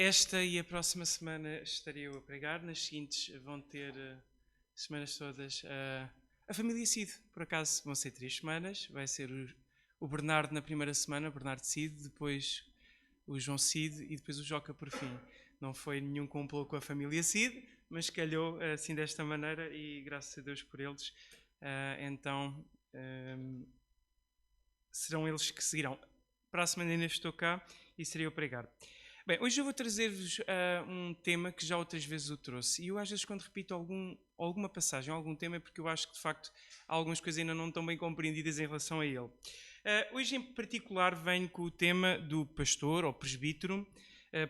Esta e a próxima semana estarei eu a pregar. Nas seguintes vão ter semanas todas a família Cid. Por acaso vão ser 3 semanas. Vai ser o Bernardo na primeira semana, Bernardo Cid, depois o João Cid e depois o Joca por fim. Não foi nenhum complô com a família Cid, mas calhou assim desta maneira e graças a Deus por eles. Então serão eles que seguirão. Para a semana ainda estou cá e serei eu a pregar. Bem, hoje eu vou trazer-vos um tema que já outras vezes o trouxe. E eu às vezes quando repito alguma passagem, algum tema, é porque eu acho que de facto há algumas coisas ainda não estão bem compreendidas em relação a ele. Hoje em particular venho com o tema do pastor ou presbítero,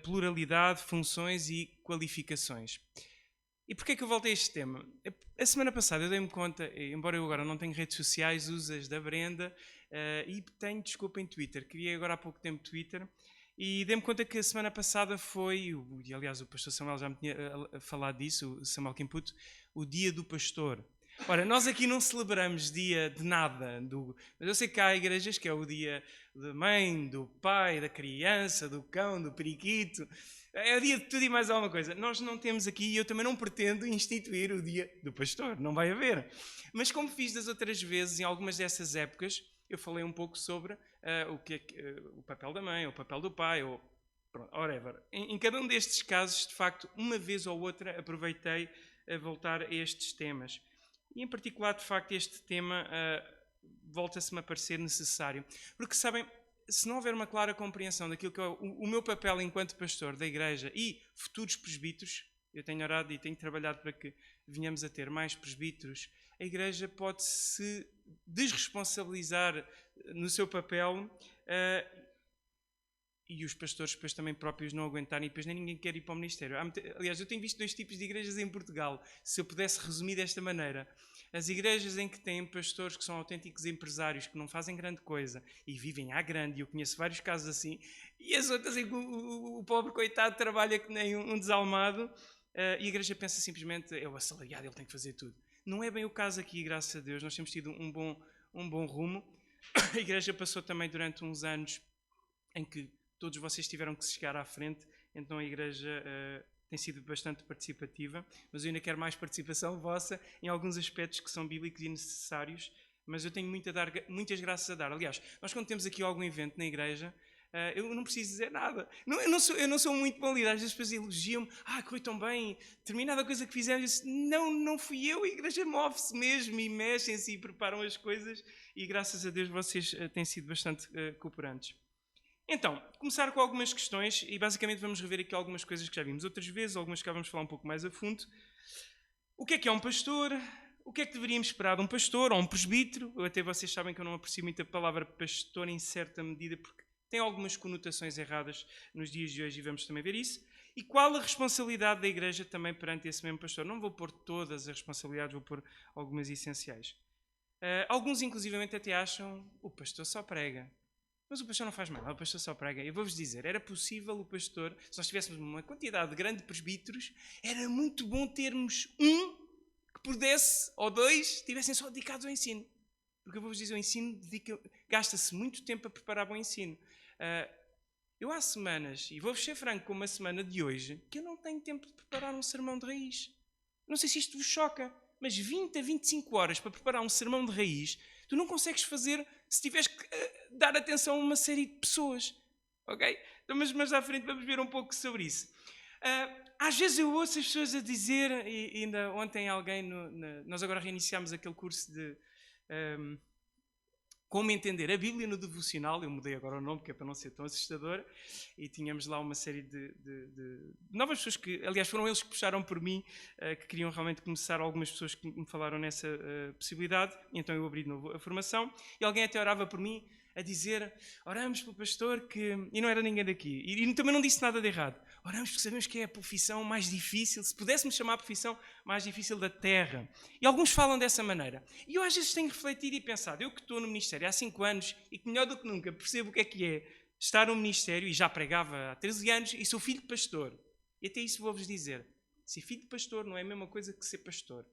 pluralidade, funções e qualificações. E porquê é que eu voltei a este tema? A semana passada eu dei-me conta, embora eu agora não tenha redes sociais, uso as da Brenda e tenho desculpa em Twitter. Criei agora há pouco tempo Twitter e dei-me conta que a semana passada foi, e aliás o pastor Samuel já me tinha falado disso, o Samuel Quimputo, o Dia do Pastor. Ora, nós aqui não celebramos dia de nada, mas eu sei que há igrejas que é o dia da mãe, do pai, da criança, do cão, do periquito. É o dia de tudo e mais alguma coisa. Nós não temos aqui, e eu também não pretendo instituir o dia do pastor, não vai haver. Mas como fiz das outras vezes, em algumas dessas épocas, eu falei um pouco sobre o papel da mãe, o papel do pai, ou whatever. Em cada um destes casos, de facto, uma vez ou outra, aproveitei a voltar a estes temas. E em particular, de facto, este tema volta-se-me a parecer necessário. Porque, sabem, se não houver uma clara compreensão daquilo que é o meu papel enquanto pastor da igreja e futuros presbíteros, eu tenho orado e tenho trabalhado para que venhamos a ter mais presbíteros, a igreja pode se desresponsabilizar no seu papel e os pastores depois também próprios não aguentarem e depois nem ninguém quer ir para o ministério. Aliás, eu tenho visto 2 tipos de igrejas em Portugal, se eu pudesse resumir desta maneira. As igrejas em que têm pastores que são autênticos empresários, que não fazem grande coisa e vivem à grande, e eu conheço vários casos assim, e as outras em que o pobre coitado trabalha que nem um desalmado e a igreja pensa simplesmente, é o assalariado, ele tem que fazer tudo. Não é bem o caso aqui, graças a Deus, nós temos tido um bom rumo. A igreja passou também durante uns anos em que todos vocês tiveram que se chegar à frente, então a igreja tem sido bastante participativa, mas eu ainda quero mais participação vossa em alguns aspectos que são bíblicos e necessários, mas eu tenho muitas graças a dar. Aliás, nós quando temos aqui algum evento na igreja, eu não preciso dizer nada. Eu não sou muito bom líder, às vezes as pessoas elogiam-me, correu tão bem, determinada coisa que fizeram, eu disse, não fui eu, a igreja move-se mesmo e mexem-se e preparam as coisas e graças a Deus vocês têm sido bastante cooperantes. Então, começar com algumas questões e basicamente vamos rever aqui algumas coisas que já vimos outras vezes, algumas que já vamos falar um pouco mais a fundo. O que é um pastor? O que é que deveríamos esperar de um pastor ou um presbítero? Até vocês sabem que eu não aprecio muito a palavra pastor em certa medida porque tem algumas conotações erradas nos dias de hoje e vamos também ver isso. E qual a responsabilidade da igreja também perante esse mesmo pastor? Não vou pôr todas as responsabilidades, vou pôr algumas essenciais. Alguns inclusivamente até acham o pastor só prega. Mas o pastor não faz mal, o pastor só prega. Eu vou-vos dizer, era possível o pastor, se nós tivéssemos uma quantidade grande de presbíteros, era muito bom termos um que pudesse, ou 2, estivessem só dedicados ao ensino. Porque eu vou-vos dizer, o ensino gasta-se muito tempo a preparar bom ensino. Eu há semanas, e vou-vos ser franco com uma semana de hoje, que eu não tenho tempo de preparar um sermão de raiz. Não sei se isto vos choca, mas 20 a 25 horas para preparar um sermão de raiz, tu não consegues fazer se tiveres que dar atenção a uma série de pessoas. Ok? Então, mas à frente vamos ver um pouco sobre isso. Às vezes eu ouço as pessoas a dizer, e ainda ontem alguém, nós agora reiniciámos aquele curso de como entender a Bíblia no devocional, eu mudei agora o nome que é para não ser tão assustador, e tínhamos lá uma série de novas pessoas que, aliás, foram eles que puxaram por mim, que queriam realmente começar, algumas pessoas que me falaram nessa possibilidade, e então eu abri de novo a formação, e alguém até orava por mim, a dizer, oramos pelo pastor que... E não era ninguém daqui, e também não disse nada de errado. Oramos porque sabemos que é a profissão mais difícil, se pudéssemos chamar a profissão mais difícil da terra. E alguns falam dessa maneira. E eu às vezes tenho refletido e pensado, eu que estou no ministério há 5 anos e que melhor do que nunca percebo o que é estar no ministério, e já pregava há 13 anos, e sou filho de pastor. E até isso vou-vos dizer, ser filho de pastor não é a mesma coisa que ser pastor.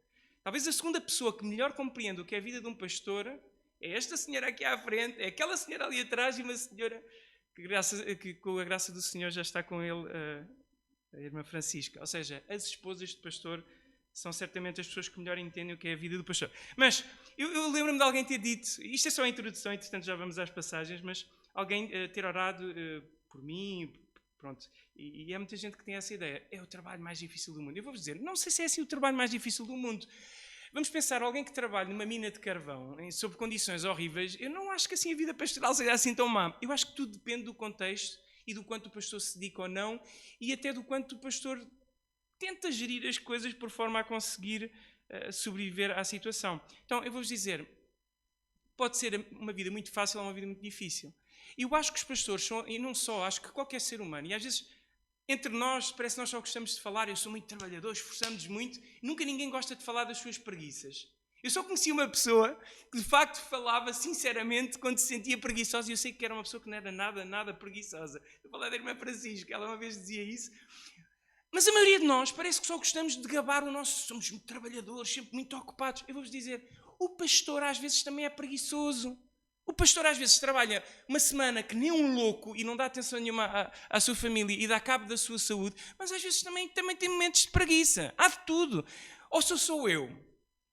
Talvez a segunda pessoa que melhor compreende o que é a vida de um pastor é esta senhora aqui à frente, é aquela senhora ali atrás e uma senhora que com a graça do Senhor já está com ele a irmã Francisca. Ou seja, as esposas de pastor são certamente as pessoas que melhor entendem o que é a vida do pastor. Mas eu lembro-me de alguém ter dito, isto é só a introdução, entretanto já vamos às passagens, mas alguém ter orado por mim, pronto, e há muita gente que tem essa ideia, é o trabalho mais difícil do mundo. Eu vou-vos dizer, não sei se é assim o trabalho mais difícil do mundo. Vamos pensar, alguém que trabalha numa mina de carvão, sob condições horríveis, eu não acho que assim a vida pastoral seja assim tão má. Eu acho que tudo depende do contexto e do quanto o pastor se dedica ou não, e até do quanto o pastor tenta gerir as coisas por forma a conseguir sobreviver à situação. Então, eu vou-vos dizer, pode ser uma vida muito fácil ou uma vida muito difícil. Eu acho que os pastores são, e não só, acho que qualquer ser humano, e às vezes entre nós, parece que nós só gostamos de falar, eu sou muito trabalhador, esforçamos-nos muito, nunca ninguém gosta de falar das suas preguiças. Eu só conheci uma pessoa que de facto falava sinceramente quando se sentia preguiçosa, e eu sei que era uma pessoa que não era nada preguiçosa. Eu falei da irmã Francisca, ela uma vez dizia isso. Mas a maioria de nós parece que só gostamos de gabar o nosso, somos muito trabalhadores, sempre muito ocupados. Eu vou-vos dizer, o pastor às vezes também é preguiçoso. O pastor às vezes trabalha uma semana que nem um louco e não dá atenção nenhuma à sua família e dá cabo da sua saúde, mas às vezes também tem momentos de preguiça. Há de tudo. Ou sou eu?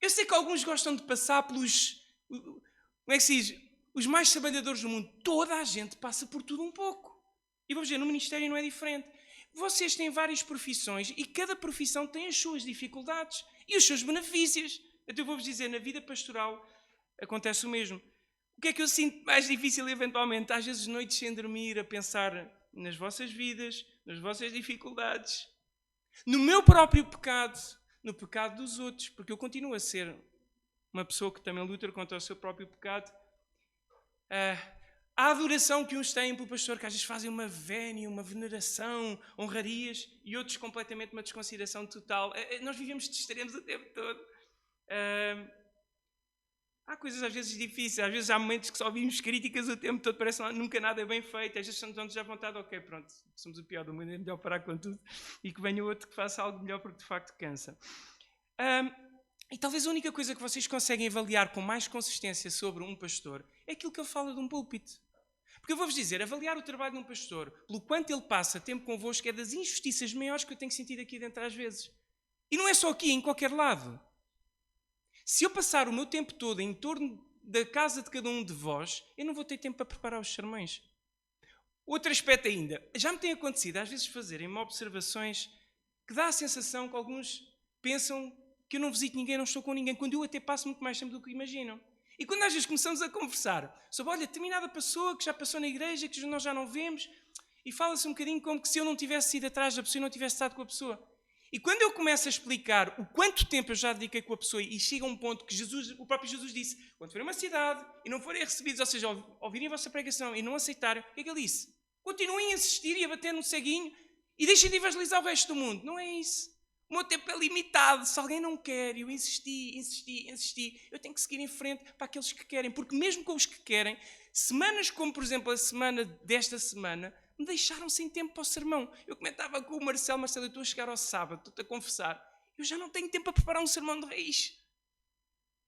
Eu sei que alguns gostam de passar pelos, como é que se diz, os mais trabalhadores do mundo. Toda a gente passa por tudo um pouco. E vou dizer, no ministério não é diferente. Vocês têm várias profissões e cada profissão tem as suas dificuldades e os seus benefícios. Então eu vou-vos dizer, na vida pastoral acontece o mesmo. O que é que eu sinto mais difícil eventualmente? Às vezes noites sem dormir, a pensar nas vossas vidas, nas vossas dificuldades, no meu próprio pecado, no pecado dos outros, porque eu continuo a ser uma pessoa que também luta contra o seu próprio pecado. A adoração que uns têm pelo pastor, que às vezes fazem uma vénia, uma veneração, honrarias, e outros completamente uma desconsideração total. Nós vivemos de extremos o tempo todo. Há coisas às vezes difíceis, às vezes há momentos que só ouvimos críticas o tempo todo, parece que nunca nada é bem feito, às vezes estamos à vontade, ok, pronto, somos o pior do mundo, é melhor parar com tudo e que venha outro que faça algo melhor porque de facto cansa. E talvez a única coisa que vocês conseguem avaliar com mais consistência sobre um pastor é aquilo que ele fala de um púlpito. Porque eu vou-vos dizer, avaliar o trabalho de um pastor, pelo quanto ele passa tempo convosco, é das injustiças maiores que eu tenho sentido aqui dentro às vezes. E não é só aqui, em qualquer lado. Se eu passar o meu tempo todo em torno da casa de cada um de vós, eu não vou ter tempo para preparar os sermões. Outro aspecto ainda, já me tem acontecido às vezes fazerem-me observações que dá a sensação que alguns pensam que eu não visito ninguém, não estou com ninguém, quando eu até passo muito mais tempo do que imaginam. E quando às vezes começamos a conversar sobre, olha, determinada pessoa que já passou na igreja, que nós já não vemos, e fala-se um bocadinho como que se eu não tivesse ido atrás da pessoa e não tivesse estado com a pessoa. E quando eu começo a explicar o quanto tempo eu já dediquei com a pessoa e chega a um ponto que o próprio Jesus disse, quando forem a uma cidade e não forem recebidos, ou seja, ouvirem a vossa pregação e não aceitarem, o que é que ele disse? Continuem a insistir e a bater no ceguinho e deixem de evangelizar o resto do mundo. Não é isso. O meu tempo é limitado. Se alguém não quer, eu insisti, eu tenho que seguir em frente para aqueles que querem. Porque mesmo com os que querem, semanas como, por exemplo, a semana desta semana, me deixaram sem tempo para o sermão. Eu comentava com o Marcelo, eu estou a chegar ao sábado, estou-te a confessar, eu já não tenho tempo para preparar um sermão de raiz.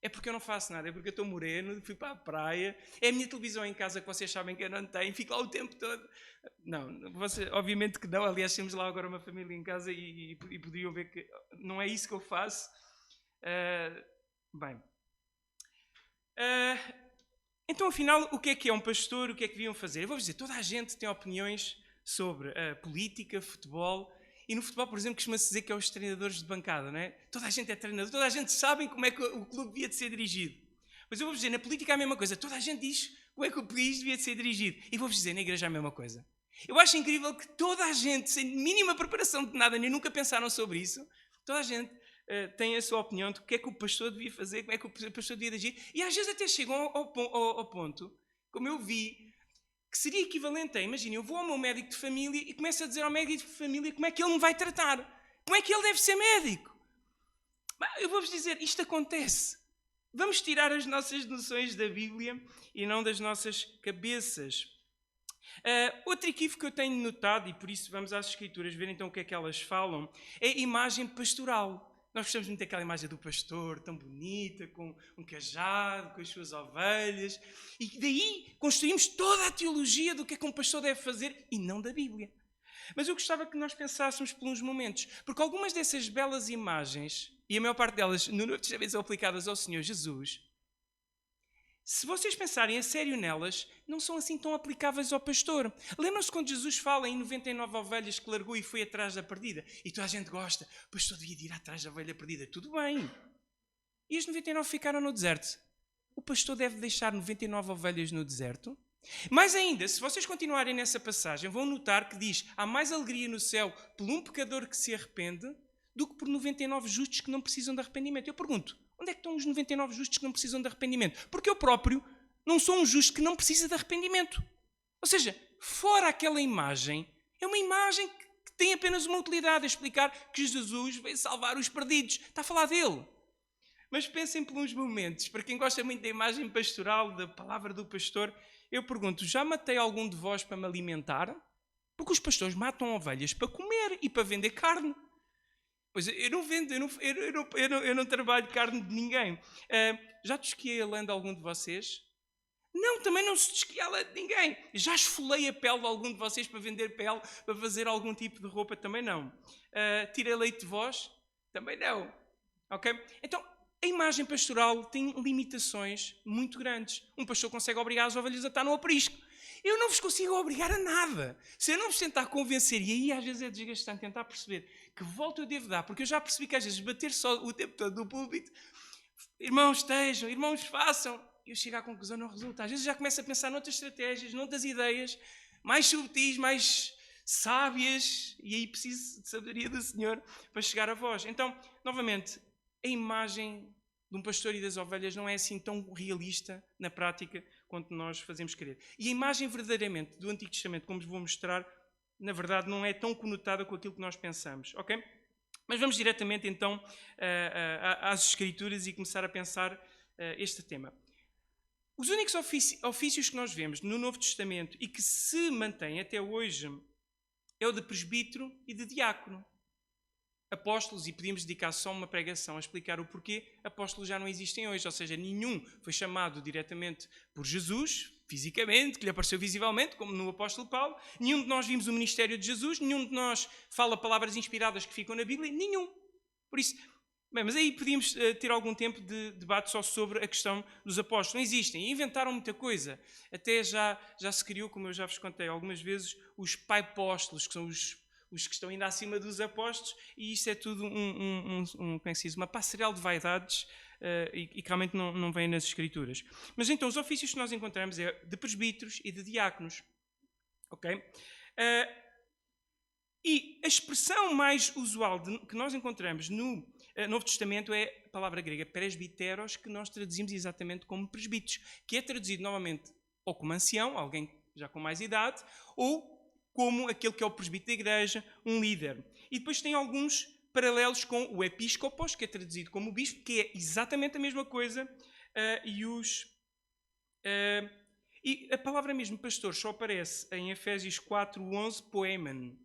É porque eu não faço nada, é porque eu estou moreno, fui para a praia, é a minha televisão em casa que vocês sabem que eu não tenho, fico lá o tempo todo. Não, obviamente que não, aliás temos lá agora uma família em casa e podiam ver que não é isso que eu faço. Então, afinal, o que é um pastor? O que é que deviam fazer? Eu vou-vos dizer, toda a gente tem opiniões sobre política, futebol. E no futebol, por exemplo, costuma-se dizer que é os treinadores de bancada, não é? Toda a gente é treinador, toda a gente sabe como é que o clube devia de ser dirigido. Mas eu vou-vos dizer, na política é a mesma coisa. Toda a gente diz como é que o país devia de ser dirigido. E vou-vos dizer, na igreja é a mesma coisa. Eu acho incrível que toda a gente, sem mínima preparação de nada, nem nunca pensaram sobre isso, toda a gente tem a sua opinião de o que é que o pastor devia fazer, como é que o pastor devia agir. E às vezes até chegam ao ponto, como eu vi, que seria equivalente a, imagina, eu vou ao meu médico de família e começo a dizer ao médico de família como é que ele me vai tratar, como é que ele deve ser médico. Eu vou-vos dizer, isto acontece. Vamos tirar as nossas noções da Bíblia e não das nossas cabeças. Outro equívoco que eu tenho notado, e por isso vamos às Escrituras ver então o que é que elas falam, é a imagem pastoral. Nós gostamos muito daquela imagem do pastor, tão bonita, com um cajado, com as suas ovelhas. E daí construímos toda a teologia do que é que um pastor deve fazer e não da Bíblia. Mas eu gostava que nós pensássemos por uns momentos, porque algumas dessas belas imagens, e a maior parte delas no Novo Testamento são aplicadas ao Senhor Jesus, se vocês pensarem a sério nelas, não são assim tão aplicáveis ao pastor. Lembram-se quando Jesus fala em 99 ovelhas que largou e foi atrás da perdida? E toda a gente gosta, o pastor devia ir atrás da ovelha perdida. Tudo bem. E as 99 ficaram no deserto. O pastor deve deixar 99 ovelhas no deserto? Mais ainda, se vocês continuarem nessa passagem, vão notar que diz: há mais alegria no céu por um pecador que se arrepende do que por 99 justos que não precisam de arrependimento. Eu pergunto, onde é que estão os 99 justos que não precisam de arrependimento? Porque eu próprio não sou um justo que não precisa de arrependimento. Ou seja, fora aquela imagem, é uma imagem que tem apenas uma utilidade, a explicar que Jesus veio salvar os perdidos. Está a falar dele. Mas pensem por uns momentos, para quem gosta muito da imagem pastoral, da palavra do pastor, eu pergunto, já matei algum de vós para me alimentar? Porque os pastores matam ovelhas para comer e para vender carne. Pois eu não vendo, eu não trabalho carne de ninguém. Já tosquiei a lã de algum de vocês? Não, também não se tosquia a lã de ninguém. Já esfolei a pele de algum de vocês para vender pele, para fazer algum tipo de roupa? Também não. Tirei leite de vós? Também não. Ok? Então, a imagem pastoral tem limitações muito grandes. Um pastor consegue obrigar as ovelhas a estar no aprisco. Eu não vos consigo obrigar a nada. Se eu não vos tentar convencer, e aí às vezes é desgastante tentar perceber que volta eu devo dar, porque eu já percebi que às vezes bater só o tempo todo no púlpito, irmãos estejam, irmãos façam, e eu chego à conclusão, não resulta. Às vezes já começo a pensar noutras estratégias, noutras ideias, mais subtis, mais sábias, e aí preciso de sabedoria do Senhor para chegar a vós. Então, novamente, a imagem de um pastor e das ovelhas não é assim tão realista na prática quanto nós fazemos crer. E a imagem verdadeiramente do Antigo Testamento, como vos vou mostrar, na verdade não é tão conotada com aquilo que nós pensamos, ok? Mas vamos diretamente então às Escrituras e começar a pensar este tema. Os únicos ofícios que nós vemos no Novo Testamento e que se mantêm até hoje é o de presbítero e de diácono. Apóstolos, e podíamos dedicar só uma pregação a explicar o porquê, apóstolos já não existem hoje, ou seja, nenhum foi chamado diretamente por Jesus, fisicamente, que lhe apareceu visivelmente, como no apóstolo Paulo, nenhum de nós vimos o ministério de Jesus, nenhum de nós fala palavras inspiradas que ficam na Bíblia, nenhum. Por isso, bem, mas aí podíamos ter algum tempo de debate só sobre a questão dos apóstolos. Não existem, inventaram muita coisa. Até já se criou, como eu já vos contei algumas vezes, os pai-apóstolos, que são os que estão ainda acima dos apóstolos, e isto é tudo como é que se diz, uma passarela de vaidades e que realmente não vem nas Escrituras. Mas então, os ofícios que nós encontramos é de presbíteros e de diáconos. Ok? E a expressão mais usual que nós encontramos no Novo Testamento é a palavra grega presbiteros, que nós traduzimos exatamente como presbíteros, que é traduzido novamente ou como ancião, alguém já com mais idade, ou como aquele que é o presbítero da igreja, um líder. E depois tem alguns paralelos com o episcopos, que é traduzido como bispo, que é exatamente a mesma coisa, e a palavra mesmo pastor só aparece em Efésios 4:11, poemen.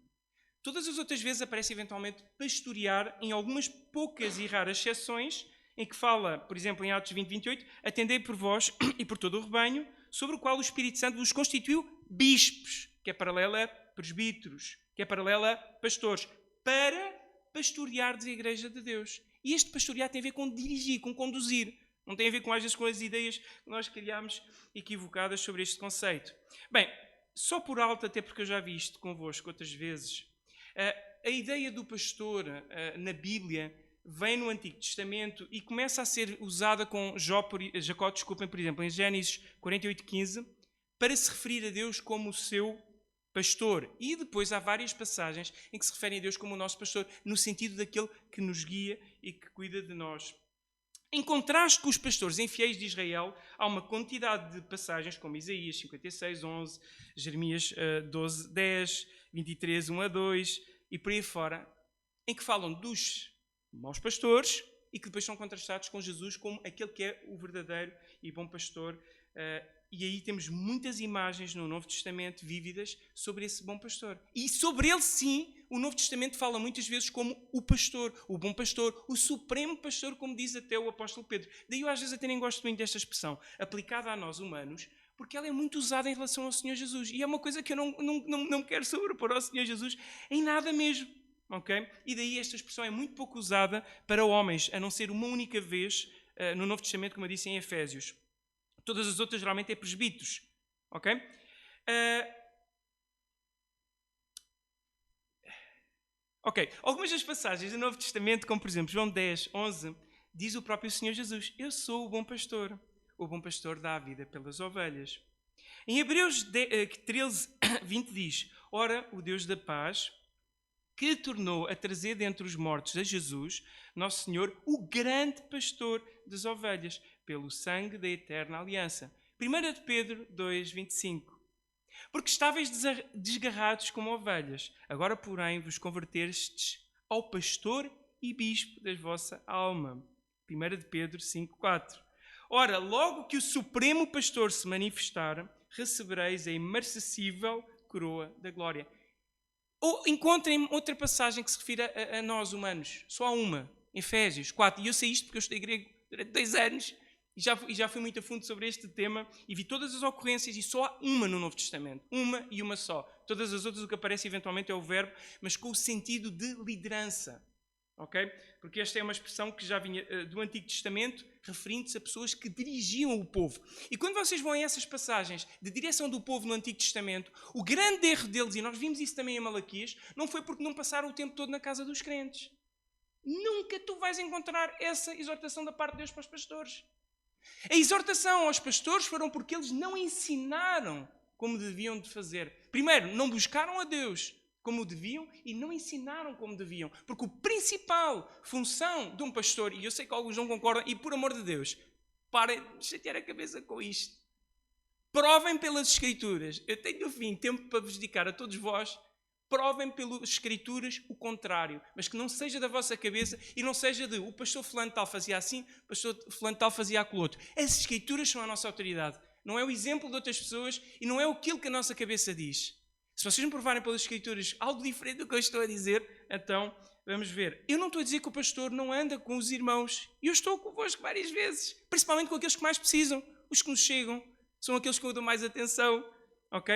Todas as outras vezes aparece eventualmente pastorear, em algumas poucas e raras exceções, em que fala, por exemplo, em Atos 20:28, atendei por vós e por todo o rebanho, sobre o qual o Espírito Santo vos constituiu bispos, que é paralela a presbíteros, que é paralela a pastores, para pastoreardes a igreja de Deus. E este pastorear tem a ver com dirigir, com conduzir. Não tem a ver com, às vezes, com as ideias que nós criamos equivocadas sobre este conceito. Bem, só por alto, até porque eu já vi isto convosco outras vezes, a ideia do pastor na Bíblia vem no Antigo Testamento e começa a ser usada com Jacó, por exemplo, em Gênesis 48:15, para se referir a Deus como o seu pastor. E depois há várias passagens em que se referem a Deus como o nosso pastor, no sentido daquele que nos guia e que cuida de nós. Em contraste com os pastores infiéis de Israel, há uma quantidade de passagens, como Isaías 56:11, Jeremias 12:10, 23:1-2 e por aí fora, em que falam dos maus pastores e que depois são contrastados com Jesus como aquele que é o verdadeiro e bom pastor. E aí temos muitas imagens no Novo Testamento vívidas sobre esse bom pastor. E sobre ele, sim, o Novo Testamento fala muitas vezes como o pastor, o bom pastor, o supremo pastor, como diz até o apóstolo Pedro. Daí eu às vezes até nem gosto muito desta expressão, aplicada a nós humanos, Porque ela é muito usada em relação ao Senhor Jesus. E é uma coisa que eu não quero sobrepor ao Senhor Jesus em nada mesmo. Okay? E daí esta expressão é muito pouco usada para homens, a não ser uma única vez no Novo Testamento, como eu disse em Efésios. Todas as outras geralmente é presbíteros. Ok? Algumas das passagens do Novo Testamento, como por exemplo João 10, 11, diz o próprio Senhor Jesus: eu sou o bom pastor dá a vida pelas ovelhas. Em Hebreus 13, 20 diz: ora, o Deus da paz, que tornou a trazer dentre os mortos a Jesus, nosso Senhor, o grande pastor das ovelhas, pelo sangue da eterna aliança. 1 de Pedro 2, 25. Porque estáveis desgarrados como ovelhas, agora porém vos convertestes ao pastor e bispo da vossa alma. 1 de Pedro 5, 4. Ora, logo que o supremo pastor se manifestar, recebereis a imarcessível coroa da glória. Ou encontrem outra passagem que se refira a nós humanos. Só há uma. Efésios 4. E eu sei isto porque eu estudei grego durante 2 anos e já fui muito a fundo sobre este tema e vi todas as ocorrências e só há uma no Novo Testamento. Uma e uma só. Todas as outras o que aparece eventualmente é o verbo, mas com o sentido de liderança. Okay? Porque esta é uma expressão que já vinha do Antigo Testamento, referindo-se a pessoas que dirigiam o povo. E quando vocês vão a essas passagens de direção do povo no Antigo Testamento, o grande erro deles, e nós vimos isso também em Malaquias, não foi porque não passaram o tempo todo na casa dos crentes. Nunca tu vais encontrar essa exortação da parte de Deus para os pastores. A exortação aos pastores foram porque eles não ensinaram como deviam de fazer. Primeiro, não buscaram a Deus como deviam e não ensinaram como deviam. Porque a principal função de um pastor, e eu sei que alguns não concordam, e por amor de Deus, parem de chatear a cabeça com isto. Provem pelas Escrituras. Eu tenho, no fim, tempo para vos dedicar a todos vós. Provem pelas Escrituras o contrário. Mas que não seja da vossa cabeça e não seja de o pastor fulano tal fazia assim, o pastor fulano tal fazia aquilo outro. As Escrituras são a nossa autoridade. Não é o exemplo de outras pessoas e não é aquilo que a nossa cabeça diz. Se vocês me provarem pelas Escrituras algo diferente do que eu estou a dizer, então vamos ver. Eu não estou a dizer que o pastor não anda com os irmãos. Eu estou convosco várias vezes. Principalmente com aqueles que mais precisam. Os que nos chegam. São aqueles que eu dou mais atenção. Ok?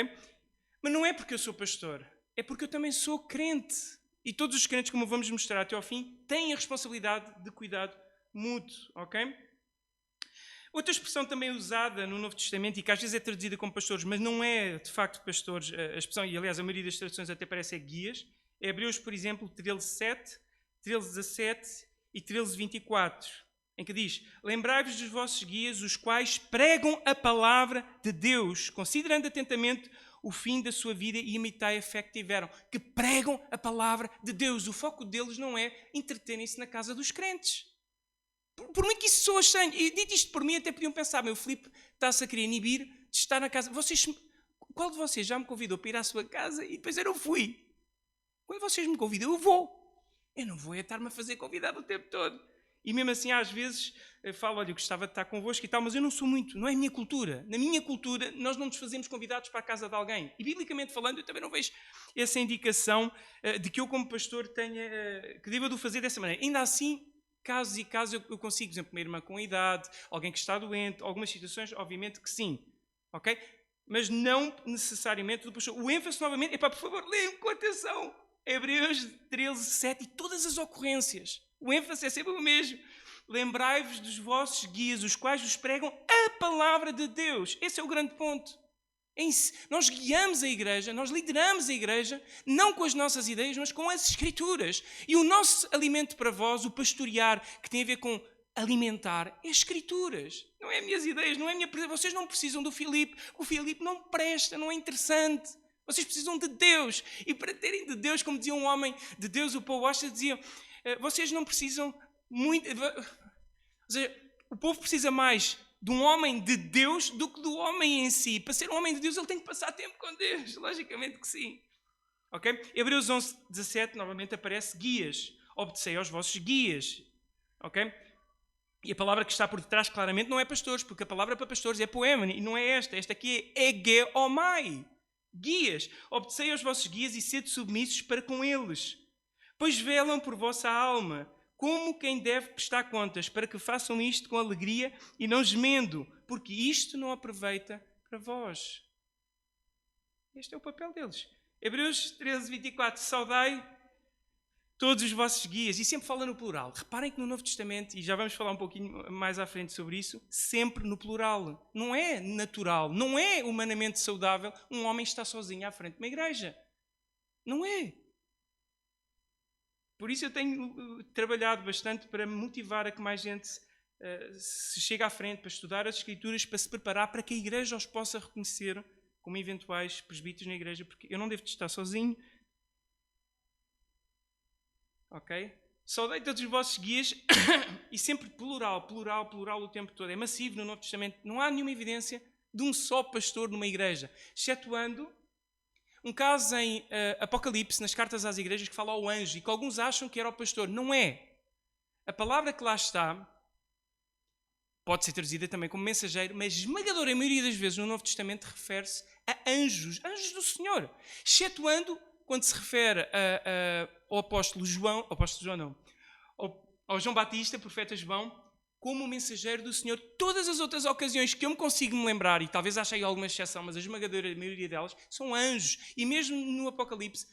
Mas não é porque eu sou pastor. É porque eu também sou crente. E todos os crentes, como vamos mostrar até ao fim, têm a responsabilidade de cuidado mútuo. Ok? Outra expressão também usada no Novo Testamento e que às vezes é traduzida como pastores, mas não é de facto pastores, a expressão, e aliás a maioria das traduções até parece guias, é Hebreus, por exemplo, 13:7, 13:17 e 13:24, em que diz: lembrai-vos dos vossos guias, os quais pregam a palavra de Deus, considerando atentamente o fim da sua vida e imitai a fé que tiveram, que pregam a palavra de Deus. O foco deles não é entreterem-se na casa dos crentes. Por muito que isso soa estranho, e dito isto por mim, até podiam pensar: meu Filipe está-se a querer inibir de estar na casa. Qual de vocês já me convidou para ir à sua casa e depois eu não fui? Quando vocês me convidam, eu vou. Eu não vou estar-me a fazer convidado o tempo todo. E mesmo assim, às vezes, eu falo: olha, eu gostava de estar convosco e tal, mas eu não sou muito, não é a minha cultura. Na minha cultura, nós não nos fazemos convidados para a casa de alguém. E, biblicamente falando, eu também não vejo essa indicação de que eu, como pastor, que deva de o fazer dessa maneira. Ainda assim, casos e casos eu consigo, por exemplo, uma irmã com idade, alguém que está doente, algumas situações, obviamente que sim. Ok? Mas não necessariamente do pastor. O ênfase, novamente, é para, por favor, leiam com atenção. Hebreus 13:7 e todas as ocorrências. O ênfase é sempre o mesmo. Lembrai-vos dos vossos guias, os quais vos pregam a palavra de Deus. Esse é o grande ponto. Nós guiamos a igreja, nós lideramos a igreja, não com as nossas ideias, mas com as Escrituras. E o nosso alimento para vós, o pastorear, que tem a ver com alimentar, é Escrituras. Não é minhas ideias, não é minha... Vocês não precisam do Filipe. O Filipe não presta, não é interessante. Vocês precisam de Deus. E para terem de Deus, como dizia um homem de Deus, o Paul Washer, dizia: vocês não precisam muito... Ou seja, o povo precisa mais de um homem de Deus do que do homem em si. Para ser um homem de Deus, ele tem que passar tempo com Deus. Logicamente que sim. Ok? Hebreus 11:17, novamente aparece guias. Obedecei aos vossos guias. Ok? E a palavra que está por detrás claramente não é pastores, porque a palavra para pastores é poema, e não é esta. Esta aqui é egeomai. Guias. Obedecei aos vossos guias e sede submissos para com eles. Pois velam por vossa alma, como quem deve prestar contas, para que façam isto com alegria e não gemendo, porque isto não aproveita para vós. Este é o papel deles. Hebreus 13, 24. Saudai todos os vossos guias. E sempre fala no plural. Reparem que no Novo Testamento, e já vamos falar um pouquinho mais à frente sobre isso, sempre no plural. Não é natural, não é humanamente saudável um homem estar sozinho à frente de uma igreja. Não é. Por isso eu tenho trabalhado bastante para motivar a que mais gente se chegue à frente para estudar as Escrituras, para se preparar para que a igreja os possa reconhecer como eventuais presbíteros na igreja, porque eu não devo estar sozinho. Ok? Saudei todos os vossos guias e sempre plural o tempo todo. É massivo no Novo Testamento. Não há nenhuma evidência de um só pastor numa igreja, excetuando um caso em Apocalipse, nas cartas às igrejas, que fala ao anjo e que alguns acham que era o pastor. Não é. A palavra que lá está pode ser traduzida também como mensageiro, mas a esmagadora maioria das vezes no Novo Testamento refere-se a anjos do Senhor, excetuando quando se refere ao apóstolo João, ao João Batista, profeta João, como mensageiro do Senhor. Todas as outras ocasiões que eu me consigo me lembrar, e talvez achei alguma exceção, mas a esmagadora maioria delas, são anjos. E mesmo no Apocalipse,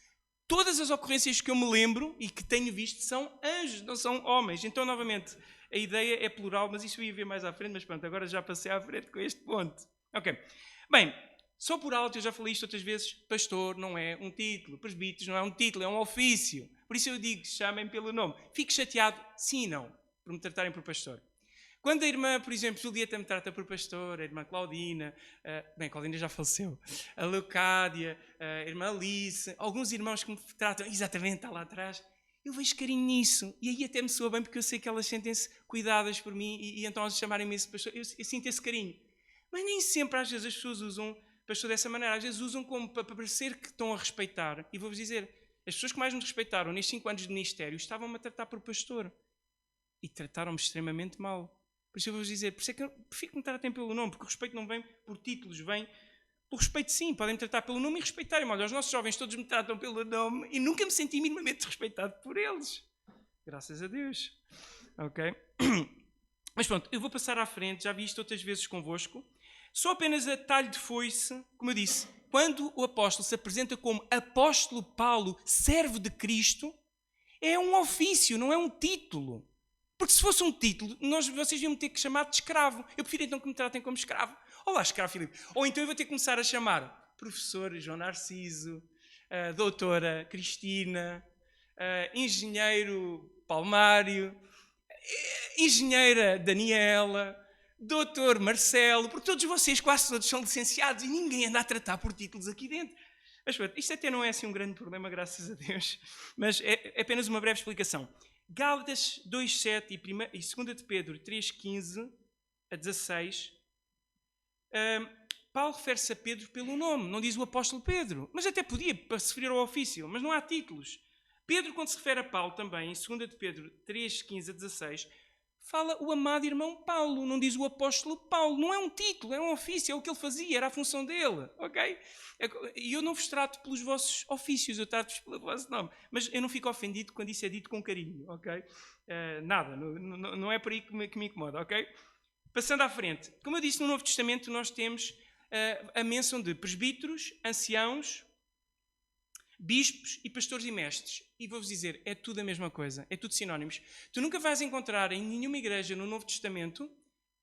todas as ocorrências que eu me lembro e que tenho visto são anjos, não são homens. Então, novamente, a ideia é plural, mas isso eu ia ver mais à frente, mas pronto, agora já passei à frente com este ponto. Ok. Bem, só por alto, eu já falei isto outras vezes, pastor não é um título, presbíteros não é um título, é um ofício. Por isso eu digo, chamem pelo nome. Fico chateado, sim e não, por me tratarem por pastor. Quando a irmã, por exemplo, Julieta me trata por pastor, a irmã Claudina, Claudina já faleceu, a Leucádia, a irmã Alice, alguns irmãos que me tratam, exatamente, está lá atrás, eu vejo carinho nisso. E aí até me soa bem, porque eu sei que elas sentem-se cuidadas por mim e então, ao chamarem-me esse pastor, eu sinto esse carinho. Mas nem sempre, às vezes, as pessoas usam pastor dessa maneira. Às vezes usam como para parecer que estão a respeitar. E vou-vos dizer, as pessoas que mais me respeitaram nestes 5 anos de ministério estavam-me a tratar por pastor. E trataram-me extremamente mal. Por isso eu vou-vos dizer, por isso é que eu prefiro que me tratem pelo nome, porque o respeito não vem por títulos, vem por respeito sim. Podem me tratar pelo nome e respeitarem-me. Olha, os nossos jovens todos me tratam pelo nome e nunca me senti minimamente respeitado por eles. Graças a Deus. Ok? Mas pronto, eu vou passar à frente, já vi isto outras vezes convosco. Só apenas a talho de foice, como eu disse, quando o apóstolo se apresenta como apóstolo Paulo, servo de Cristo, é um ofício, não é um título. Porque se fosse um título, vocês iam ter que chamar de escravo. Eu prefiro então que me tratem como escravo. Olá, escravo Filipe. Ou então eu vou ter que começar a chamar professor João Narciso, doutora Cristina, engenheiro Palmário, engenheira Daniela, doutor Marcelo, porque todos vocês, quase todos, são licenciados e ninguém anda a tratar por títulos aqui dentro. Mas isto até não é assim um grande problema, graças a Deus. Mas é apenas uma breve explicação. Gálatas 2,7 e 2 de Pedro 3,15 a 16, Paulo refere-se a Pedro pelo nome, não diz o apóstolo Pedro, mas até podia, para se referir ao ofício, mas não há títulos. Pedro, quando se refere a Paulo também, em 2 de Pedro 3,15 a 16, fala o amado irmão Paulo, não diz o apóstolo Paulo. Não é um título, é um ofício, é o que ele fazia, era a função dele, ok? E eu não vos trato pelos vossos ofícios, eu trato-vos pelo vosso nome. Mas eu não fico ofendido quando isso é dito com carinho, ok? Nada, não é por aí que me incomoda, ok? Passando à frente, como eu disse, no Novo Testamento nós temos a menção de presbíteros, anciãos, bispos e pastores e mestres. E vou-vos dizer, é tudo a mesma coisa, é tudo sinónimos. Tu nunca vais encontrar em nenhuma igreja no Novo Testamento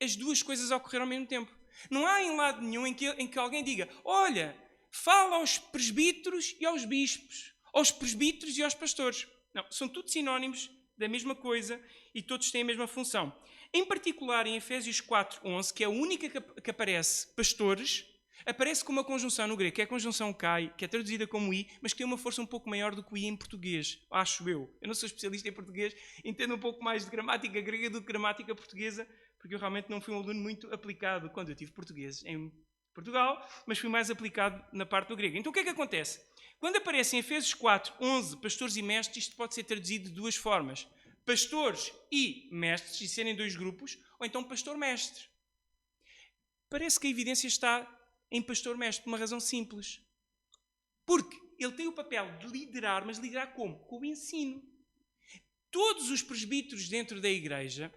as duas coisas a ocorrer ao mesmo tempo. Não há em lado nenhum em que alguém diga, olha, fala aos presbíteros e aos bispos, aos presbíteros e aos pastores. Não, são tudo sinónimos da mesma coisa e todos têm a mesma função. Em particular, em Efésios 4:11, que é a única que aparece pastores, aparece com uma conjunção no grego, que é a conjunção kai, que é traduzida como i, mas que tem uma força um pouco maior do que o i em português, acho eu. Eu não sou especialista em português, entendo um pouco mais de gramática grega do que gramática portuguesa, porque eu realmente não fui um aluno muito aplicado quando eu tive português em Portugal, mas fui mais aplicado na parte do grego. Então o que é que acontece? Quando aparece em Efésios 4:11, pastores e mestres, isto pode ser traduzido de duas formas. Pastores e mestres, e serem dois grupos, ou então pastor-mestre. Parece que a evidência está em pastor-mestre, por uma razão simples. Porque ele tem o papel de liderar, mas liderar como? Com o ensino. Todos os presbíteros dentro da igreja,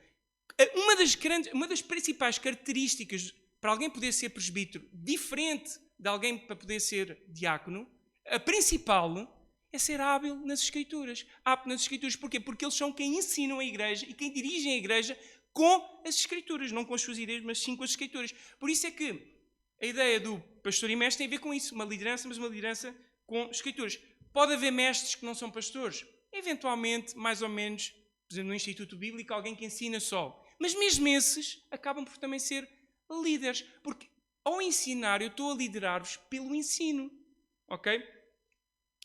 uma das principais características para alguém poder ser presbítero, diferente de alguém para poder ser diácono, a principal é ser hábil nas Escrituras. Apto nas Escrituras. Porquê? Porque eles são quem ensinam a igreja e quem dirigem a igreja com as Escrituras. Não com as suas ideias, mas sim com as Escrituras. Por isso é que a ideia do pastor e mestre tem a ver com isso. Uma liderança, mas uma liderança com Escrituras. Pode haver mestres que não são pastores. Eventualmente, mais ou menos, por exemplo, no Instituto Bíblico, alguém que ensina só. Mas mesmo esses acabam por também ser líderes. Porque ao ensinar, eu estou a liderar-vos pelo ensino. Ok?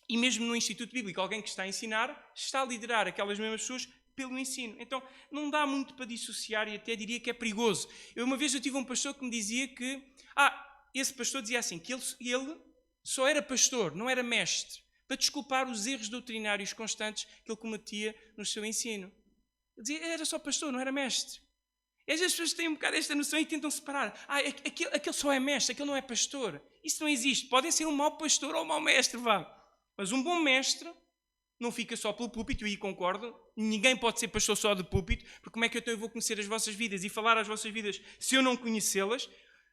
E mesmo no Instituto Bíblico, alguém que está a ensinar, está a liderar aquelas mesmas pessoas pelo ensino. Então, não dá muito para dissociar e até diria que é perigoso. Uma vez eu tive um pastor que me dizia que... esse pastor dizia assim, que ele só era pastor, não era mestre, para desculpar os erros doutrinários constantes que ele cometia no seu ensino. Ele dizia, era só pastor, não era mestre. E às vezes as pessoas têm um bocado esta noção e tentam separar. Aquele só é mestre, aquele não é pastor. Isso não existe. Podem ser um mau pastor ou um mau mestre, vá. Mas um bom mestre não fica só pelo púlpito, e aí concordo. Ninguém pode ser pastor só de púlpito, porque como é que eu vou conhecer as vossas vidas e falar às vossas vidas se eu não conhecê-las?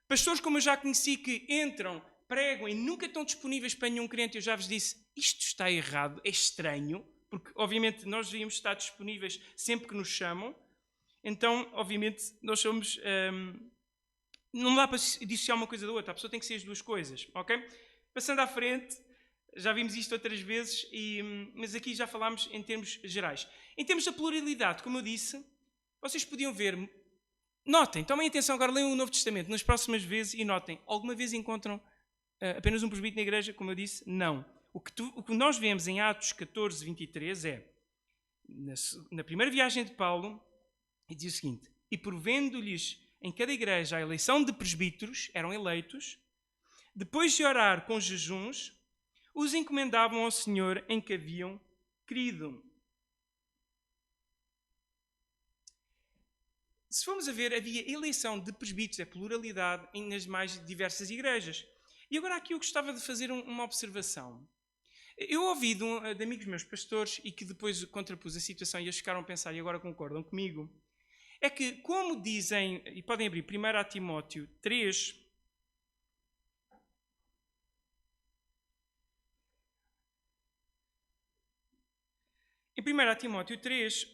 Pastores como eu já conheci que entram, pregam e nunca estão disponíveis para nenhum crente, eu já vos disse, isto está errado, é estranho, porque obviamente nós devíamos estar disponíveis sempre que nos chamam, então obviamente nós somos... não dá para dissociar uma coisa da outra, a pessoa tem que ser as duas coisas, ok? Passando à frente, já vimos isto outras vezes, mas aqui já falámos em termos gerais. Em termos da pluralidade, como eu disse, vocês podiam ver... Notem, tomem atenção, agora leiam o Novo Testamento nas próximas vezes e notem, alguma vez encontram apenas um presbítero na igreja? Como eu disse, não. O que nós vemos em Atos 14, 23 é, na primeira viagem de Paulo, e diz o seguinte, e provendo-lhes em cada igreja a eleição de presbíteros, eram eleitos, depois de orar com jejuns, os encomendavam ao Senhor em que haviam crido. Se formos a ver, havia eleição de presbíteros, é pluralidade, nas mais diversas igrejas. E agora aqui eu gostava de fazer uma observação. Eu ouvi de amigos meus pastores e que depois contrapus a situação e eles ficaram a pensar e agora concordam comigo, é que como dizem, e podem abrir 1 Timóteo 3, em 1 Timóteo 3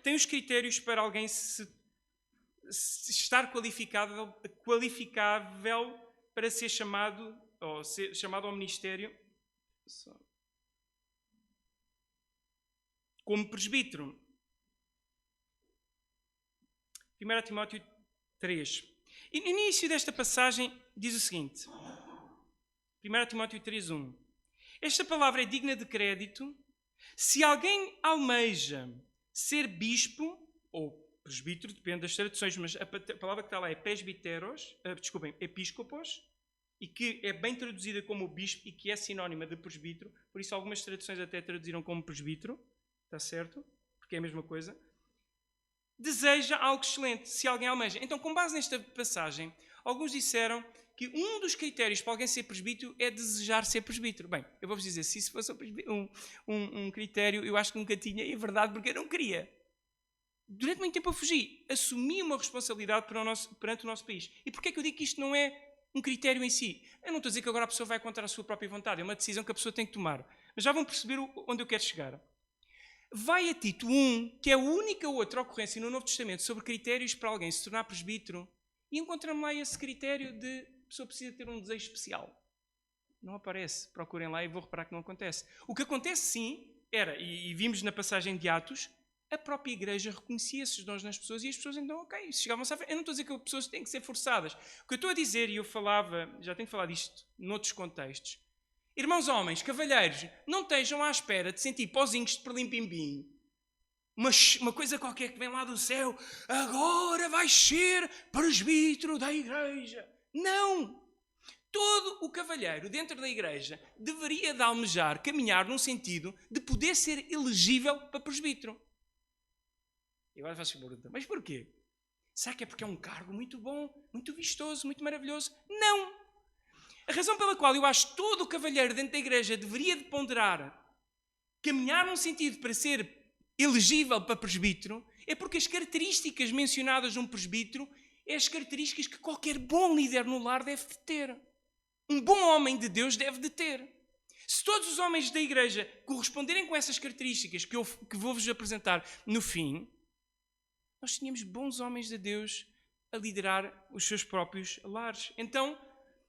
tem os critérios para alguém se estar qualificável para ser chamado, ou ser chamado ao ministério como presbítero. 1 Timóteo 3. E no início desta passagem diz o seguinte, 1 Timóteo 3:1. Esta palavra é digna de crédito se alguém almeja ser bispo ou presbítero, depende das traduções, mas a palavra que está lá é episcopos, e que é bem traduzida como bispo e que é sinónima de presbítero, por isso algumas traduções até traduziram como presbítero, está certo? Porque é a mesma coisa. Deseja algo excelente, se alguém almeja. Então, com base nesta passagem, alguns disseram que um dos critérios para alguém ser presbítero é desejar ser presbítero. Bem, eu vou-vos dizer, se isso fosse um critério, eu acho que nunca tinha, e é verdade, porque eu não queria. Durante muito tempo eu fugi, assumi uma responsabilidade perante o nosso país. E porquê é que eu digo que isto não é um critério em si? Eu não estou a dizer que agora a pessoa vai contra a sua própria vontade, é uma decisão que a pessoa tem que tomar. Mas já vão perceber onde eu quero chegar. Vai a Tito 1, que é a única outra ocorrência no Novo Testamento sobre critérios para alguém se tornar presbítero, e encontramos lá esse critério de a pessoa precisa ter um desejo especial. Não aparece, procurem lá e vou reparar que não acontece. O que acontece sim, era, e vimos na passagem de Atos, a própria igreja reconhecia esses dons nas pessoas e as pessoas então, ok, chegavam-se à frente. Eu não estou a dizer que as pessoas têm que ser forçadas. O que eu estou a dizer, e eu falava, já tenho falado isto noutros contextos, irmãos homens, cavalheiros, não estejam à espera de sentir pozinhos de perlim-pim-pim. Uma coisa qualquer que vem lá do céu, agora vais ser presbítero da igreja. Não! Todo o cavalheiro dentro da igreja deveria de almejar, caminhar num sentido de poder ser elegível para presbítero. E agora faço a pergunta, mas porquê? Será que é porque é um cargo muito bom, muito vistoso, muito maravilhoso? Não! A razão pela qual eu acho que todo o cavalheiro dentro da igreja deveria de ponderar, caminhar num sentido para ser elegível para presbítero, é porque as características mencionadas num presbítero é as características que qualquer bom líder no lar deve de ter. Um bom homem de Deus deve de ter. Se todos os homens da igreja corresponderem com essas características que vou-vos apresentar no fim, nós tínhamos bons homens de Deus a liderar os seus próprios lares. Então,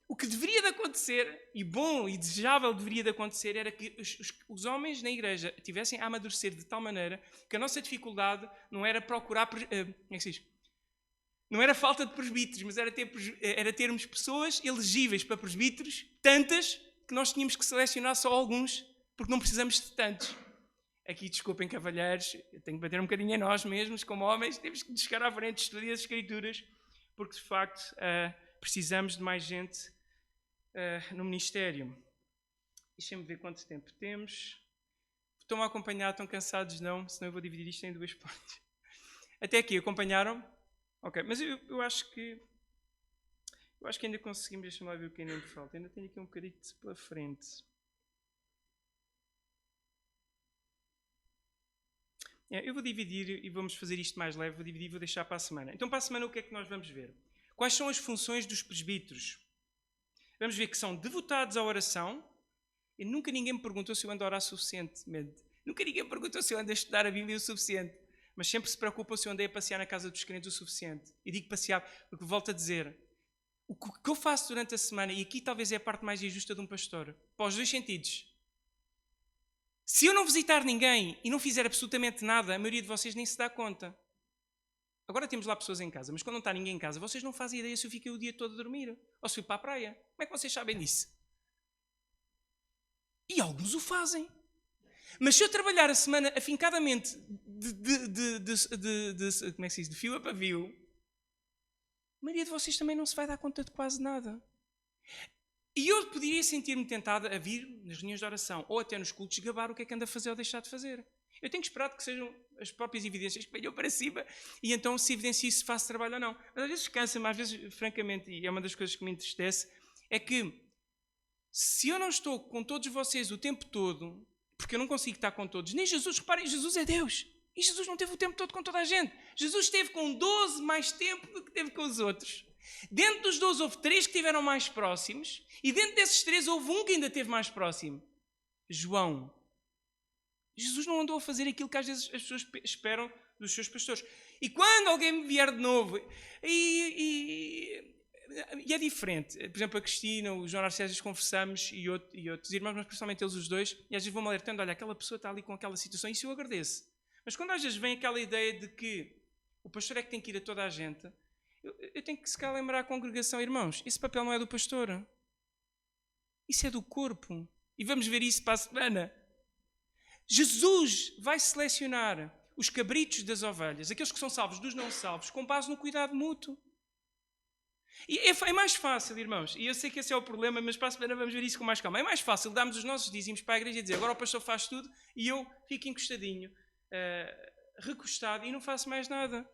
o que deveria de acontecer, e bom e desejável deveria de acontecer, era que os homens na igreja tivessem a amadurecer de tal maneira que a nossa dificuldade não era procurar... Não era falta de presbíteros, mas era termos pessoas elegíveis para presbíteros, tantas, que nós tínhamos que selecionar só alguns, porque não precisamos de tantos. Aqui, desculpem, cavalheiros, eu tenho que bater um bocadinho em nós mesmos, como homens, temos que chegar à frente, estudar as Escrituras, porque, de facto, precisamos de mais gente no ministério. Deixem-me ver quanto tempo temos. Estão a acompanhar? Estão cansados? Não? Senão eu vou dividir isto em duas partes. Até aqui, acompanharam? Ok, mas eu acho que ainda conseguimos. Deixa-me lá ver o que ainda me falta. Ainda tenho aqui um bocadinho pela frente. Eu vou dividir, e vamos fazer isto mais leve, vou dividir e vou deixar para a semana. Então, para a semana, o que é que nós vamos ver? Quais são as funções dos presbíteros? Vamos ver que são devotados à oração. E nunca ninguém me perguntou se eu ando a orar suficientemente. Nunca ninguém me perguntou se eu ando a estudar a Bíblia o suficiente. Mas sempre se preocupam se eu andei a passear na casa dos crentes o suficiente. E digo passear, porque volto a dizer, o que eu faço durante a semana, e aqui talvez é a parte mais injusta de um pastor, para os dois sentidos. Se eu não visitar ninguém e não fizer absolutamente nada, a maioria de vocês nem se dá conta. Agora temos lá pessoas em casa, mas quando não está ninguém em casa, vocês não fazem ideia se eu fiquei o dia todo a dormir. Ou se fui para a praia. Como é que vocês sabem disso? E alguns o fazem. Mas se eu trabalhar a semana afincadamente como é que se diz? De fio a pavio, a maioria de vocês também não se vai dar conta de quase nada. E eu poderia sentir-me tentado a vir nas reuniões de oração ou até nos cultos gabar o que é que anda a fazer ou deixar de fazer. Eu tenho esperado que sejam as próprias evidências que venham para cima e então se evidencie se faço trabalho ou não. Mas às vezes cansa-me, às vezes, francamente, e é uma das coisas que me entristece, é que se eu não estou com todos vocês o tempo todo, porque eu não consigo estar com todos, nem Jesus, reparem, Jesus é Deus. E Jesus não teve o tempo todo com toda a gente. Jesus esteve com 12 mais tempo do que teve com os outros. Dentro dos 12 houve 3 que estiveram mais próximos e dentro desses 3 houve um que ainda esteve mais próximo. João. Jesus não andou a fazer aquilo que às vezes as pessoas esperam dos seus pastores. E quando alguém vier de novo, e é diferente. Por exemplo, a Cristina, o João Arcésio, conversamos e outros irmãos, mas principalmente eles os dois, e às vezes vão-me alertando, olha, aquela pessoa está ali com aquela situação, e isso eu agradeço. Mas quando às vezes vem aquela ideia de que o pastor é que tem que ir a toda a gente, eu tenho que se calhar lembrar a congregação, irmãos, esse papel não é do pastor. Isso é do corpo. E vamos ver isso para a semana. Jesus vai selecionar os cabritos das ovelhas, aqueles que são salvos dos não salvos, com base no cuidado mútuo. E é mais fácil, irmãos, e eu sei que esse é o problema, mas para a semana vamos ver isso com mais calma. É mais fácil darmos os nossos dízimos para a igreja e dizer agora o pastor faz tudo e eu fico encostadinho, recostado e não faço mais nada.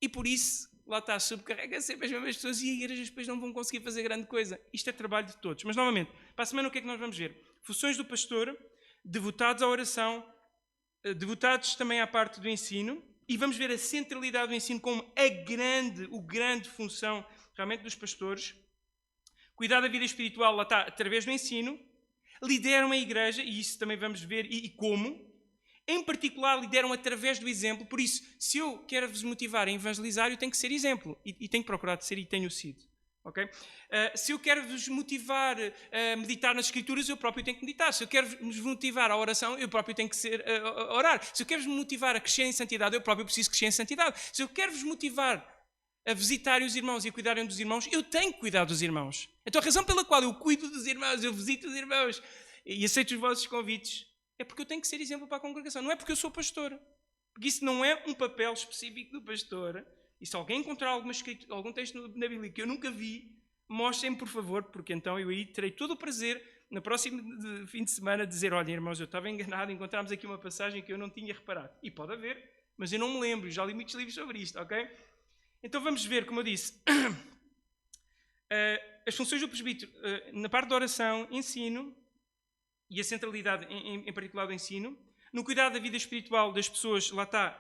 E por isso, lá está, subcarrega sempre as mesmas pessoas e as igrejas depois não vão conseguir fazer grande coisa. Isto é trabalho de todos. Mas novamente, para a semana o que é que nós vamos ver? Funções do pastor, devotados à oração, devotados também à parte do ensino, e vamos ver a centralidade do ensino como a grande função realmente dos pastores. Cuidar da vida espiritual, lá está, através do ensino. Lideram a igreja, e isso também vamos ver, e como. Em particular, lideram através do exemplo. Por isso, se eu quero vos motivar a evangelizar, eu tenho que ser exemplo. E tenho procurado ser e tenho sido. Okay? Se eu quero vos motivar a meditar nas Escrituras, eu próprio tenho que meditar. Se eu quero vos motivar à oração, eu próprio tenho que a orar. Se eu quero vos motivar a crescer em santidade, eu próprio preciso crescer em santidade. Se eu quero vos motivar a visitarem os irmãos e a cuidarem dos irmãos, eu tenho que cuidar dos irmãos. Então a razão pela qual eu cuido dos irmãos, eu visito os irmãos e aceito os vossos convites, é porque eu tenho que ser exemplo para a congregação. Não é porque eu sou pastor. Porque isso não é um papel específico do pastor. E se alguém encontrar algum texto na Bíblia que eu nunca vi, mostrem-me, por favor, porque então eu aí terei todo o prazer, no próximo fim de semana, dizer, olha, irmãos, eu estava enganado, encontramos aqui uma passagem que eu não tinha reparado. E pode haver, mas eu não me lembro, já li muitos livros sobre isto, ok? Então vamos ver, como eu disse, as funções do presbítero na parte da oração, ensino, e a centralidade em particular do ensino, no cuidado da vida espiritual das pessoas, lá está,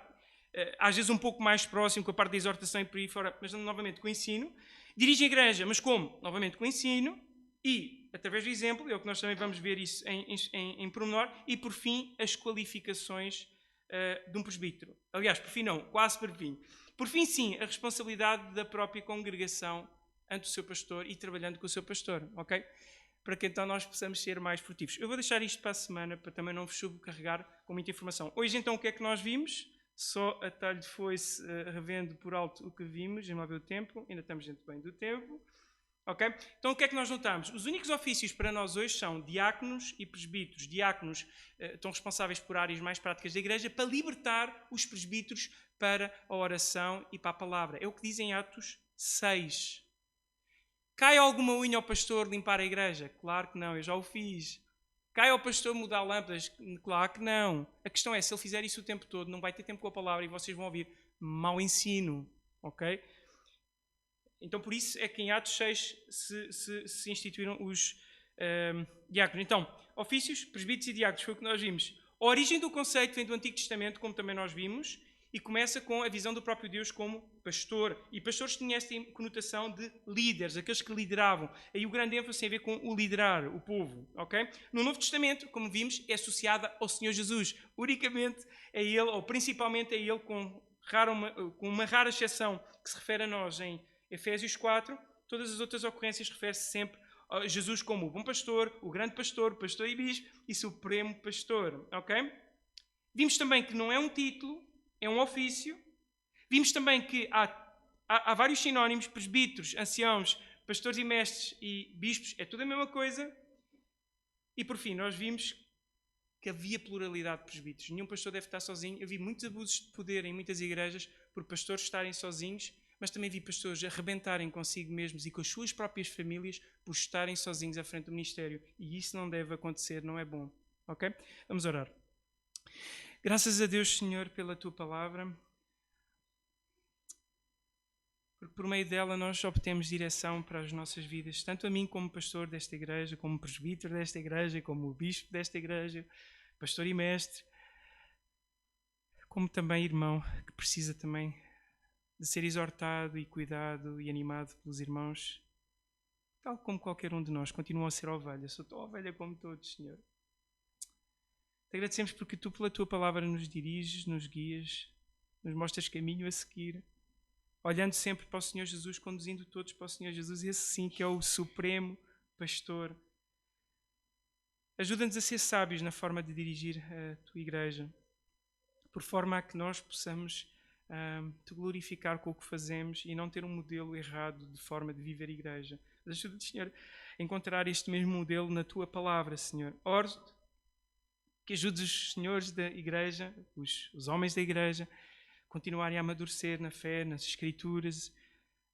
às vezes um pouco mais próximo com a parte da exortação e por aí fora, mas novamente com o ensino. Dirige a igreja, mas como? Novamente com o ensino e, através do exemplo, é o que nós também vamos ver isso em pormenor, e por fim, as qualificações de um presbítero. Aliás, por fim não, quase por fim. Por fim, sim, a responsabilidade da própria congregação ante o seu pastor e trabalhando com o seu pastor, ok? Para que então nós possamos ser mais frutivos. Eu vou deixar isto para a semana, para também não vos sobrecarregar com muita informação. Hoje então o que é que nós vimos? Só a talho de foice, revendo por alto o que vimos, em ver o tempo, ainda estamos dentro bem do tempo. Ok? Então o que é que nós notamos? Os únicos ofícios para nós hoje são diáconos e presbíteros. Diáconos estão responsáveis por áreas mais práticas da igreja para libertar os presbíteros para a oração e para a palavra. É o que diz em Atos 6. Cai alguma unha ao pastor limpar a igreja? Claro que não, eu já o fiz. Cai ao pastor mudar lâmpadas? Claro que não. A questão é, se ele fizer isso o tempo todo, não vai ter tempo com a palavra e vocês vão ouvir mau ensino. Ok? Então, por isso é que em Atos 6 se instituíram os diáconos. Então, ofícios, presbíteros e diáconos, foi o que nós vimos. A origem do conceito vem do Antigo Testamento, como também nós vimos, e começa com a visão do próprio Deus como pastor. E pastores tinham esta conotação de líderes, aqueles que lideravam. Aí o grande ênfase tem a ver com o liderar, o povo. Okay? No Novo Testamento, como vimos, é associada ao Senhor Jesus. Unicamente a Ele, ou principalmente a Ele, com uma rara exceção que se refere a nós em Efésios 4, todas as outras ocorrências referem-se sempre a Jesus como o bom pastor, o grande pastor, pastor e bispo e supremo pastor. Okay? Vimos também que não é um título, é um ofício. Vimos também que há vários sinónimos, presbíteros, anciãos, pastores e mestres e bispos, é tudo a mesma coisa. E por fim, nós vimos que havia pluralidade de presbíteros. Nenhum pastor deve estar sozinho. Eu vi muitos abusos de poder em muitas igrejas por pastores estarem sozinhos, mas também vi pastores arrebentarem consigo mesmos e com as suas próprias famílias por estarem sozinhos à frente do ministério. E isso não deve acontecer, não é bom. Ok? Vamos orar. Graças a Deus, Senhor, pela Tua palavra. Porque por meio dela nós obtemos direção para as nossas vidas, tanto a mim como pastor desta igreja, como presbítero desta igreja, como bispo desta igreja, pastor e mestre, como também irmão, que precisa também de ser exortado e cuidado e animado pelos irmãos, tal como qualquer um de nós, continua a ser ovelha. Sou tão ovelha como todos, Senhor. Te agradecemos porque Tu, pela Tua palavra, nos diriges, nos guias, nos mostras caminho a seguir, olhando sempre para o Senhor Jesus, conduzindo todos para o Senhor Jesus, esse sim que é o supremo pastor. Ajuda-nos a ser sábios na forma de dirigir a Tua igreja, por forma a que nós possamos Te glorificar com o que fazemos e não ter um modelo errado de forma de viver a igreja. Ajuda-nos, Senhor, a encontrar este mesmo modelo na Tua palavra, Senhor. Oro que ajudes os senhores da igreja, os homens da igreja, continuarem a amadurecer na fé, nas Escrituras,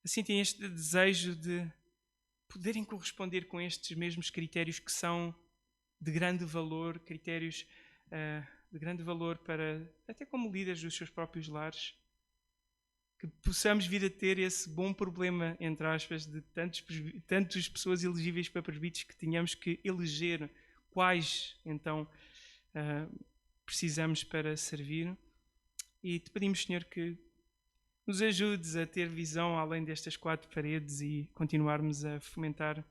assim têm este desejo de poderem corresponder com estes mesmos critérios que são de grande valor, critérios de grande valor para, até como líderes dos seus próprios lares, que possamos vir a ter esse bom problema, entre aspas, de tantas pessoas elegíveis para presbíteros que tenhamos que eleger quais, então, precisamos para servir. E Te pedimos, Senhor, que nos ajudes a ter visão além destas 4 paredes e continuarmos a fomentar,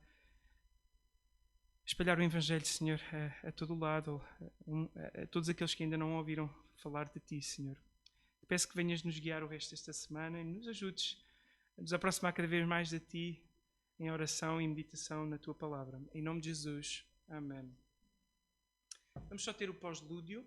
espalhar o Evangelho, Senhor, a todo o lado, a todos aqueles que ainda não ouviram falar de Ti, Senhor. Te peço que venhas nos guiar o resto desta semana e nos ajudes a nos aproximar cada vez mais de Ti em oração e meditação na Tua palavra. Em nome de Jesus. Amém. Vamos só ter o pós-lúdio.